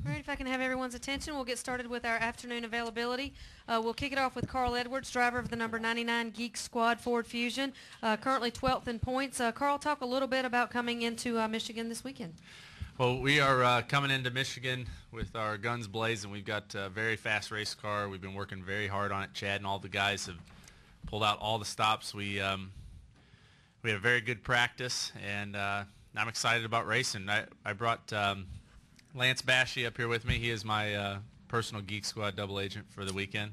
All right, if I can have everyone's attention, we'll get started with our afternoon availability. We'll kick it off with Carl Edwards, driver of the number 99 Geek Squad Ford Fusion, currently 12th in points. Carl, talk a little bit about coming into Michigan this weekend. Well, we are coming into Michigan with our guns blazing. We've got a very fast race car. We've been working very hard on it. Chad and all the guys have pulled out all the stops. We had a very good practice, and I'm excited about racing. I brought Lance Bashy up here with me. He is my personal Geek Squad double agent for the weekend.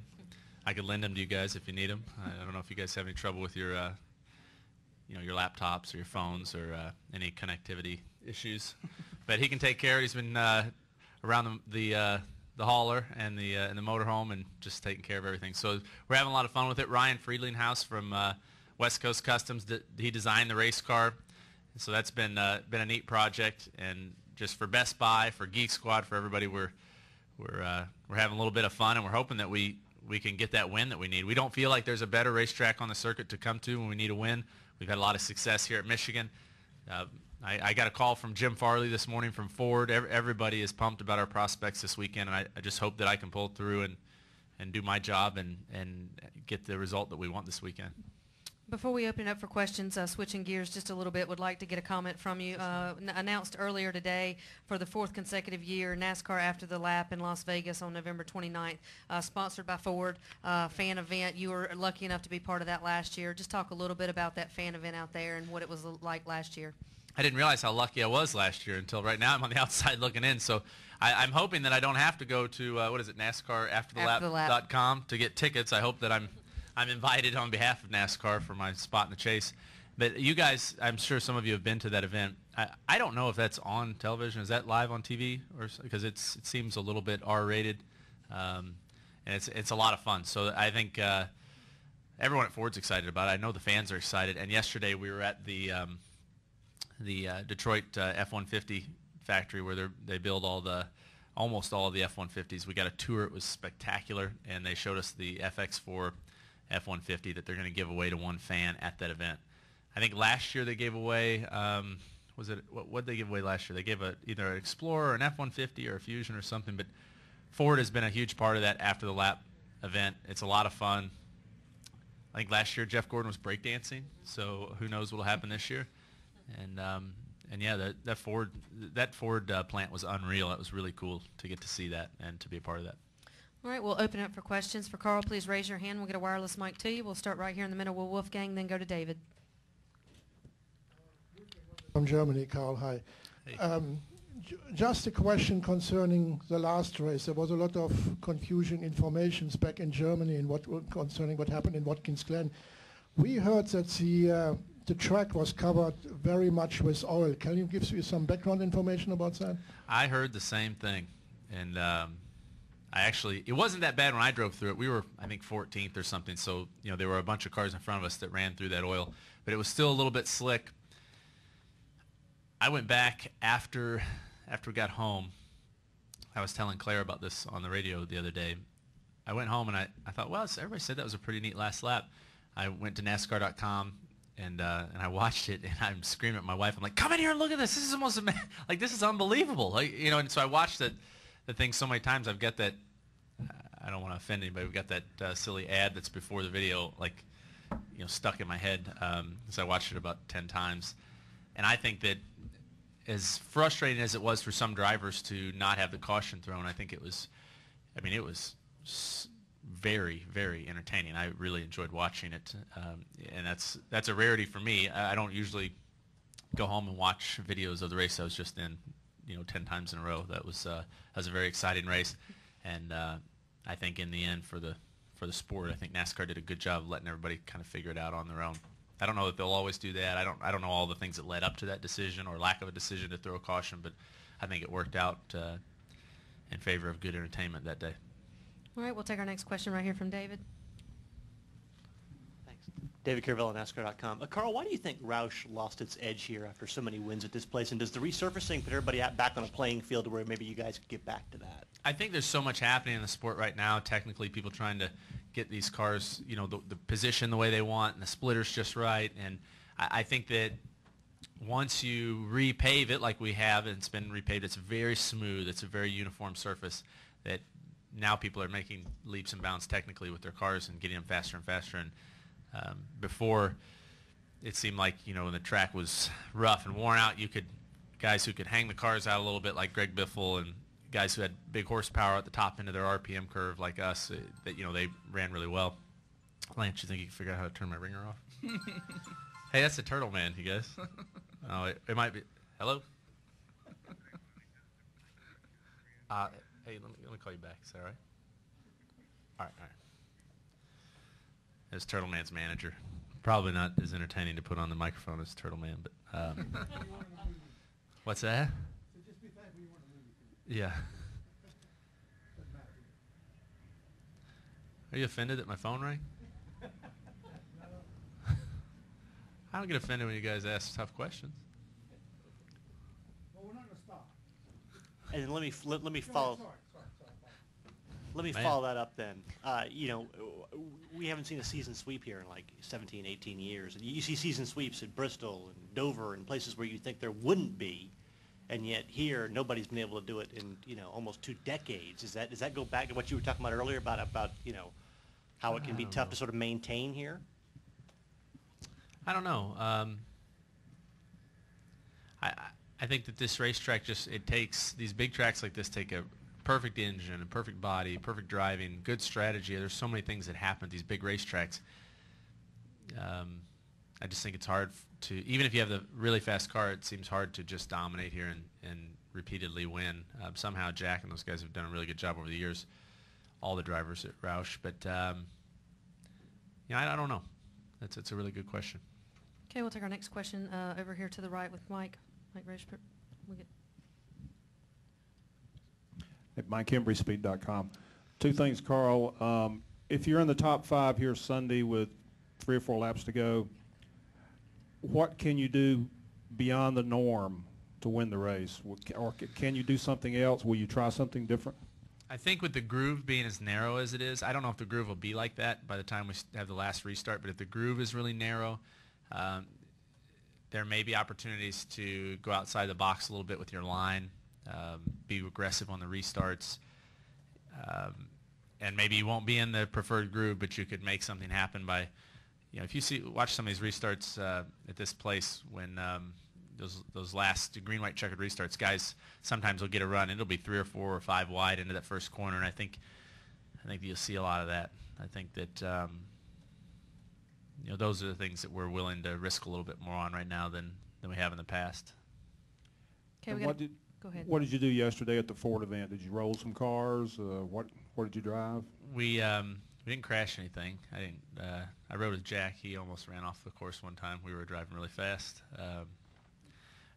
I could lend him to you guys if you need him. I don't know if you guys have any trouble with your your laptops or your phones or any connectivity issues, but he can take care of it. He's been around the hauler and the motorhome and just taking care of everything. So we're having a lot of fun with it. Ryan Friedlinghouse from West Coast Customs, he designed the race car, and so that's been a neat project. And just for Best Buy, for Geek Squad, for everybody, we're having a little bit of fun, and we're hoping that we can get that win that we need. We don't feel like there's a better racetrack on the circuit to come to when we need a win. We've had a lot of success here at Michigan. I got a call from Jim Farley this morning from Ford. Everybody is pumped about our prospects this weekend, and I just hope that I can pull through and do my job and get the result that we want this weekend. Before we open it up for questions, switching gears just a little bit, would like to get a comment from you. Announced earlier today for the 4th consecutive year, NASCAR After the Lap in Las Vegas on November 29th, sponsored by Ford, fan event. You were lucky enough to be part of that last year. Just talk a little bit about that fan event out there and what it was like last year. I didn't realize how lucky I was last year until right now. I'm on the outside looking in, so I'm hoping that I don't have to go to, NASCAR After the Lap.com to get tickets. I hope that I'm invited on behalf of NASCAR for my spot in the chase. But you guys, I'm sure some of you have been to that event. I don't know if that's on television. Is that live on TV? Because it seems a little bit R-rated, and it's a lot of fun. So I think everyone at Ford's excited about it. I know the fans are excited. And yesterday we were at the Detroit F-150 factory where they build almost all of the F-150s. We got a tour. It was spectacular, and they showed us the FX4 F-150 that they're going to give away to one fan at that event. I think last year they gave away, what did they give away last year? They gave either an Explorer, an F-150, or a Fusion or something, but Ford has been a huge part of that After the Lap event. It's a lot of fun. I think last year Jeff Gordon was breakdancing, so who knows what will happen this year. And yeah, that Ford plant was unreal. It was really cool to get to see that and to be a part of that. All right, we'll open it up for questions. For Carl, please raise your hand. We'll get a wireless mic to you. We'll start right here in the middle with Wolfgang, then go to David. From Germany, Carl. Hi. Hey. Just a question concerning the last race. There was a lot of confusing information back in Germany and concerning what happened in Watkins Glen. We heard that the track was covered very much with oil. Can you give me some background information about that? I heard the same thing, and it wasn't that bad when I drove through it. We were, I think, 14th or something, so there were a bunch of cars in front of us that ran through that oil, but it was still a little bit slick. I went back after we got home. I was telling Claire about this on the radio the other day. I went home and I thought, well, everybody said that was a pretty neat last lap. I went to NASCAR.com and I watched it, and I'm screaming at my wife. I'm like, come in here and look at this. This is almost this is unbelievable. And so I watched the thing so many times. I've got that. I don't want to offend anybody. We've got that silly ad that's before the video, stuck in my head. So I watched it about 10 times, and I think that as frustrating as it was for some drivers to not have the caution thrown, I think it was. It was very, very entertaining. I really enjoyed watching it, and that's a rarity for me. I don't usually go home and watch videos of the race I was just in, 10 times in a row. That was a very exciting race, and I think in the end for the sport, I think NASCAR did a good job of letting everybody kind of figure it out on their own. I don't know that they'll always do that. I don't know all the things that led up to that decision or lack of a decision to throw a caution, but I think it worked out in favor of good entertainment that day. All right, we'll take our next question right here from David. Thanks. David Carvilla, NASCAR.com. Carl, why do you think Roush lost its edge here after so many wins at this place? And does the resurfacing put everybody back on a playing field to where maybe you guys could get back to that? I think there's so much happening in the sport right now. Technically, people trying to get these cars, the position the way they want and the splitters just right. And I think that once you repave it like we have, and it's been repaved, it's very smooth. It's a very uniform surface that now people are making leaps and bounds technically with their cars and getting them faster and faster. And before, it seemed like, when the track was rough and worn out, guys who could hang the cars out a little bit like Greg Biffle and guys who had big horsepower at the top end of their RPM curve like us, that they ran really well. Lance, you think you can figure out how to turn my ringer off? Hey, that's the Turtle Man, you guys. Oh, it might be. Hello? Hey, let me call you back. Is that all right? All right. It's Turtle Man's manager. Probably not as entertaining to put on the microphone as Turtle Man, but what's that? Yeah. Are you offended that my phone rang? I don't get offended when you guys ask tough questions. Well, we're not going to stop. And then let me follow. Let me follow that up then. We haven't seen a season sweep here in like 17, 18 years. And you see season sweeps at Bristol and Dover and places where you think there wouldn't be, and yet here nobody's been able to do it in almost 2 decades. Does that go back to what you were talking about earlier about how it can be tough to sort of maintain here? I don't know. I think that this racetrack takes these big tracks like this take a perfect engine, a perfect body, perfect driving, good strategy. There's so many things that happen at these big racetracks. I just think it's hard to, even if you have the really fast car, it seems hard to just dominate here and repeatedly win. Somehow Jack and those guys have done a really good job over the years, all the drivers at Roush. But I don't know. It's a really good question. Okay, we'll take our next question over here to the right with Mike. Mike Roush. At MikeHembrySpeed.com. 2 things, Carl. If you're in the top 5 here Sunday with 3 or 4 laps to go, what can you do beyond the norm to win the race? Or can you do something else? Will you try something different? I think with the groove being as narrow as it is, I don't know if the groove will be like that by the time we have the last restart, but if the groove is really narrow, there may be opportunities to go outside the box a little bit with your line, be aggressive on the restarts, and maybe you won't be in the preferred groove, but you could make something happen by, if you watch some of these restarts at this place when those last green-white checkered restarts, guys sometimes will get a run, and it'll be 3 or 4 or 5 wide into that first corner, and I think you'll see a lot of that. I think that those are the things that we're willing to risk a little bit more on right now than we have in the past. Okay, go ahead. What did you do yesterday at the Ford event? Did you roll some cars? What did you drive? We didn't crash anything. I rode with Jack. He almost ran off the course one time. We were driving really fast.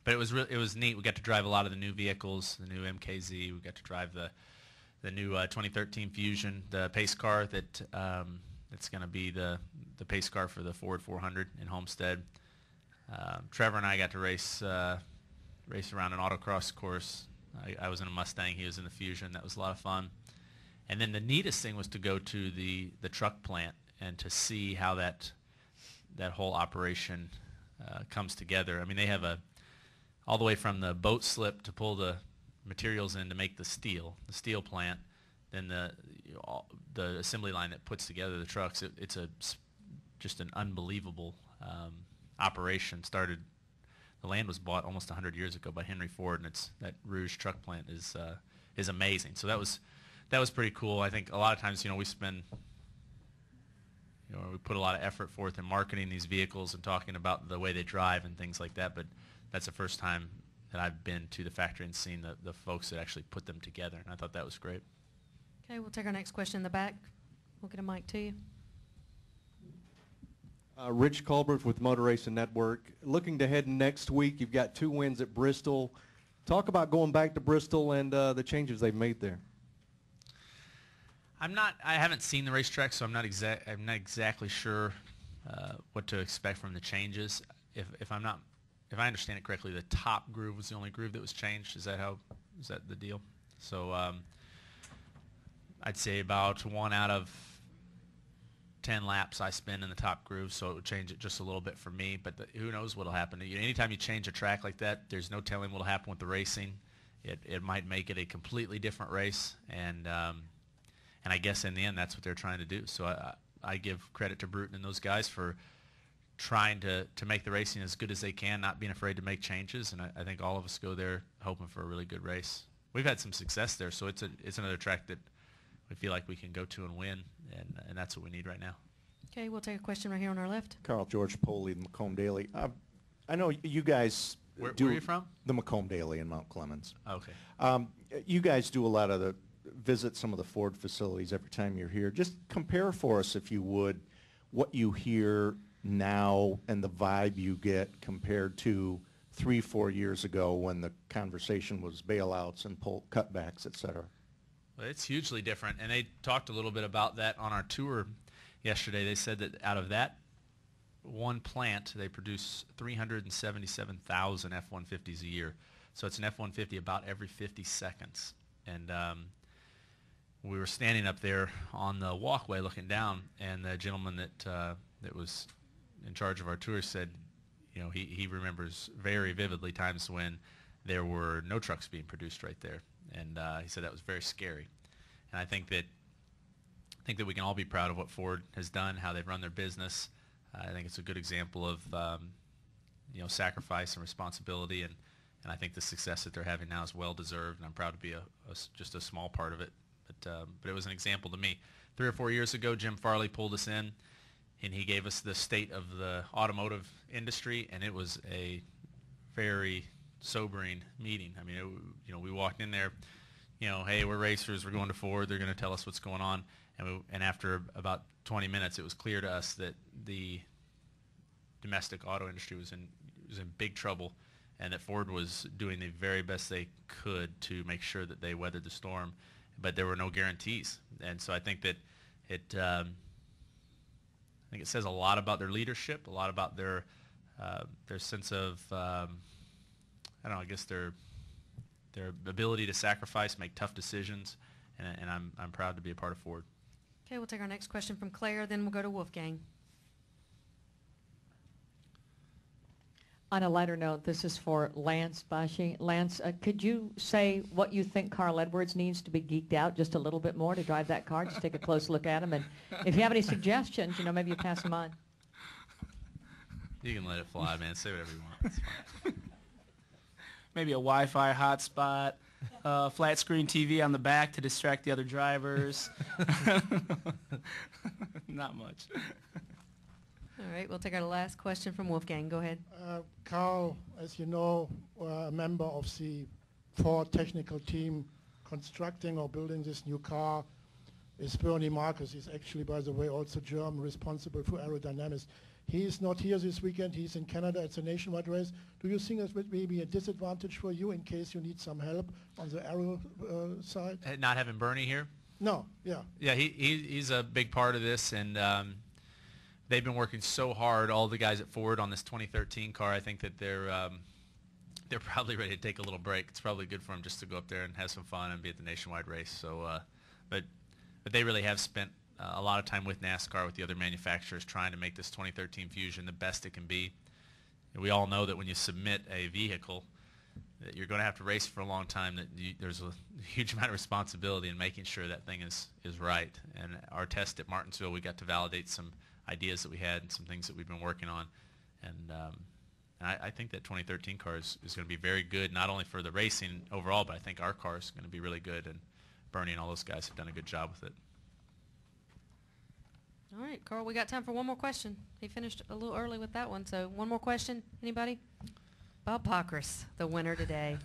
But it was neat. We got to drive a lot of the new vehicles, the new MKZ. We got to drive the new 2013 Fusion, the pace car that it's going to be the pace car for the Ford 400 in Homestead. Trevor and I got to race around an autocross course. I was in a Mustang. He was in the Fusion. That was a lot of fun. And then the neatest thing was to go to the truck plant and to see how that whole operation comes together. I mean, they have all the way from the boat slip to pull the materials in to make the steel plant, then the assembly line that puts together the trucks. It's just an unbelievable operation. The land was bought almost 100 years ago by Henry Ford, and that Roush truck plant is amazing. So that was pretty cool. I think a lot of times, we spend, we put a lot of effort forth in marketing these vehicles and talking about the way they drive and things like that, but that's the first time that I've been to the factory and seen the folks that actually put them together, and I thought that was great. Okay, we'll take our next question in the back. We'll get a mic to you. Rich Culbert with Motor Racing Network. Looking to head next week, you've got 2 wins at Bristol. Talk about going back to Bristol and the changes they've made there. I haven't seen the racetrack, so I'm not exactly sure what to expect from the changes. If I understand it correctly, the top groove was the only groove that was changed. Is that the deal? So I'd say about 1 out of 10 laps I spend in the top groove, so it would change it just a little bit for me. But who knows what'll happen? Anytime you change a track like that, there's no telling what'll happen with the racing. It might make it a completely different race, and I guess in the end that's what they're trying to do. So I give credit to Bruton and those guys for trying to make the racing as good as they can, not being afraid to make changes, and I think all of us go there hoping for a really good race. We've had some success there, so it's another track that we feel like we can go to and win, and that's what we need right now. Okay, we'll take a question right here on our left. Carl George Poley, the Macomb Daily. I know you guys Where do are you from? the Macomb Daily in Mount Clemens. Okay. You guys do a lot of visit some of the Ford facilities every time you're here. Just compare for us, if you would, what you hear now and the vibe you get compared to 3-4 years ago when the conversation was bailouts and cutbacks, et cetera. Well, it's hugely different, and they talked a little bit about that on our tour yesterday. They said that out of that one plant, they produce 377,000 F-150s a year. So it's an F-150 about every 50 seconds. And we were standing up there on the walkway looking down, and the gentleman that was in charge of our tour said, you know, he remembers very vividly times when there were no trucks being produced right there. And he said that was very scary. And I think that we can all be proud of what Ford has done, how they've run their business. I think it's a good example of sacrifice and responsibility, and I think the success that they're having now is well deserved. And I'm proud to be just a small part of it. But it was an example to me. 3 or 4 years ago, Jim Farley pulled us in, and he gave us the state of the automotive industry, and it was a very sobering meeting. I mean, we walked in there, hey, we're racers, we're going to Ford, they're going to tell us what's going on, and after about 20 minutes, it was clear to us that the domestic auto industry was in big trouble, and that Ford was doing the very best they could to make sure that they weathered the storm, but there were no guarantees. And so I think that it says a lot about their leadership, a lot about their sense of I guess their ability to sacrifice, make tough decisions, and I'm proud to be a part of Ford. Okay, we'll take our next question from Claire, then we'll go to Wolfgang. On a lighter note, this is for Lance Bashi. Lance, could you say what you think Carl Edwards needs to be geeked out just a little bit more to drive that car? Just take a close look at him, and if you have any suggestions, maybe you pass them on. You can let it fly, man. Say whatever you want. It's fine. Maybe a Wi-Fi hotspot, flat screen TV on the back to distract the other drivers. Not much. All right, we'll take our last question from Wolfgang. Go ahead. Carl, as you know, a member of the Ford technical team constructing or building this new car is Bernie Marcus. He's actually, by the way, also German, responsible for aerodynamics. He is not here this weekend. He's in Canada. It's a nationwide race. Do you think that would be a disadvantage for you in case you need some help on the aero side? Not having Bernie here? No, yeah. Yeah, he's a big part of this, and they've been working so hard, all the guys at Ford, on this 2013 car. I think that they're probably ready to take a little break. It's probably good for them just to go up there and have some fun and be at the nationwide race. So, but they really have spent a lot of time with NASCAR, with the other manufacturers, trying to make this 2013 Fusion the best it can be. And we all know that when you submit a vehicle, that you're going to have to race for a long time, that there's a huge amount of responsibility in making sure that thing is right. And our test at Martinsville, we got to validate some ideas that we had and some things that we've been working on. And I think that 2013 car is going to be very good, not only for the racing overall, but I think our car is going to be really good. And Bernie and all those guys have done a good job with it. All right, Carl, we got time for one more question. He finished a little early with that one, so one more question. Anybody? Bob Pockris, the winner today.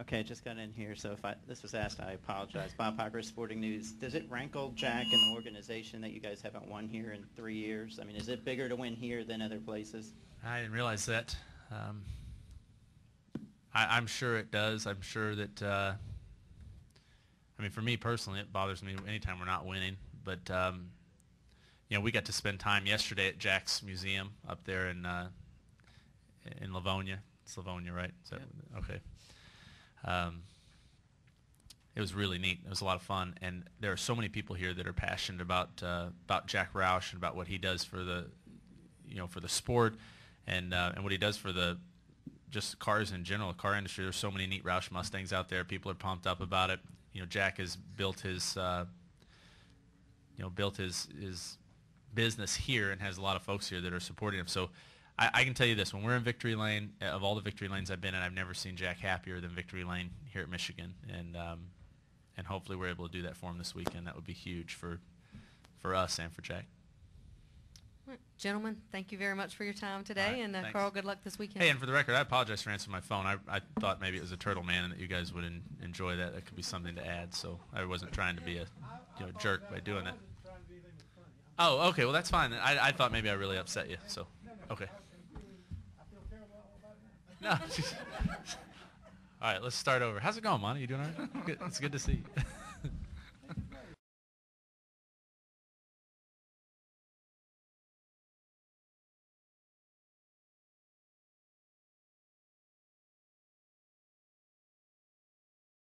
Okay, just got in here, so if this was asked, I apologize. Bob Pockris, Sporting News. Does it rankle Jack and the organization that you guys haven't won here in 3 years? I mean, is it bigger to win here than other places? I didn't realize that. I'm sure it does. I'm sure that for me personally, it bothers me anytime we're not winning. But, we got to spend time yesterday at Jack's museum up there in Livonia. It's Livonia, right? Is that, okay. it was really neat. It was a lot of fun, and there are so many people here that are passionate about Jack Roush and about what he does for the, for the sport, and what he does for the just cars in general, car industry. There's so many neat Roush Mustangs out there. People are pumped up about it. Jack has built his his business here and has a lot of folks here that are supporting him. So I can tell you this: when we're in Victory Lane, of all the Victory Lanes I've been in, I've never seen Jack happier than Victory Lane here at Michigan, and hopefully we're able to do that for him this weekend. That would be huge for us and for Jack. All right. Gentlemen, thank you very much for your time today, All right, and thanks. Carl, good luck this weekend. Hey, and for the record, I apologize for answering my phone. I thought maybe it was a Turtle Man and that you guys would enjoy that. That could be something to add. So I wasn't trying to be a jerk by doing it. Oh, okay. Well, that's fine. I thought maybe I really upset you. So, okay. No. All right, let's start over. How's it going, Monty? You doing all right? Good. It's good to see you.